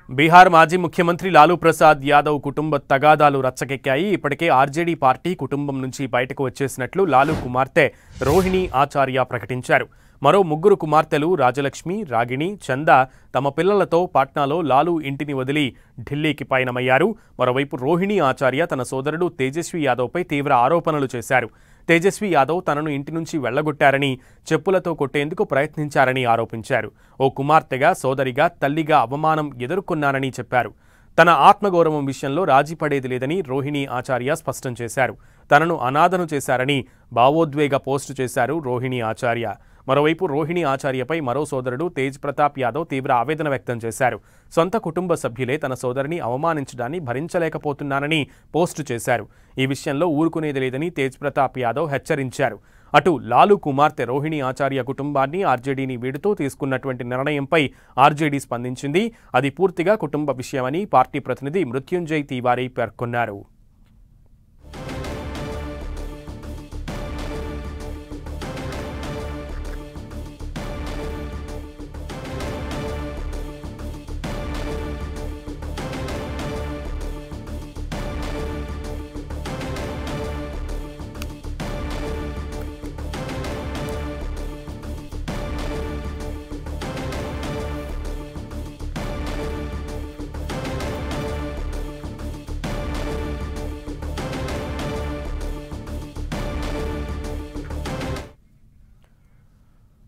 బీహార్ మాజీ ముఖ్యమంత్రి లాలూ ప్రసాద్ యాదవ్ కుటుంబ తగాదాలు రచ్చకెక్కాయి. ఇప్పటికే ఆర్జేడీ పార్టీ కుటుంబం నుంచి బయటకు వచ్చేసినట్లు లాలూ కుమార్తె రోహిణి ఆచార్య ప్రకటించారు. మరో ముగ్గురు కుమార్తెలు రాజలక్ష్మి, రాగిణి, చంద తమ పిల్లలతో పాట్నాలో లాలూ ఇంటిని వదిలి ఢిల్లీకి పయనమయ్యారు. మరోవైపు రోహిణి ఆచార్య తన సోదరుడు తేజస్వి యాదవ్పై తీవ్ర ఆరోపణలు చేశారు. తేజస్వి యాదవ్ తనను ఇంటి నుంచి వెళ్లగొట్టారని, చెప్పులతో కొట్టేందుకు ప్రయత్నించారని ఆరోపించారు. ఓ కుమార్తెగా, సోదరిగా, తల్లిగా అవమానం ఎదుర్కొన్నానని చెప్పారు. తన ఆత్మగౌరవం విషయంలో రాజీ పడేది లేదని రోహిణి ఆచార్య స్పష్టం చేశారు. తనను అనాథను చేశారని భావోద్వేగ పోస్టు చేశారు రోహిణి ఆచార్య. మరోవైపు రోహిణి ఆచార్యపై మరో సోదరుడు తేజ్ ప్రతాప్ యాదవ్ తీవ్ర ఆవేదన వ్యక్తం చేశారు. సొంత కుటుంబ సభ్యులే తన సోదరిని అవమానించడాన్ని భరించలేకపోతున్నానని పోస్టు చేశారు. ఈ విషయంలో ఊరుకునేది లేదని తేజ్ ప్రతాప్ యాదవ్ హెచ్చరించారు. అటు లాలూ కుమార్తె రోహిణి ఆచార్య కుటుంబాన్ని ఆర్జేడీని వీడుతూ తీసుకున్నటువంటి నిర్ణయంపై ఆర్జేడీ స్పందించింది. అది పూర్తిగా కుటుంబ విషయమని పార్టీ ప్రతినిధి మృత్యుంజయ్ తివారీ పేర్కొన్నారు.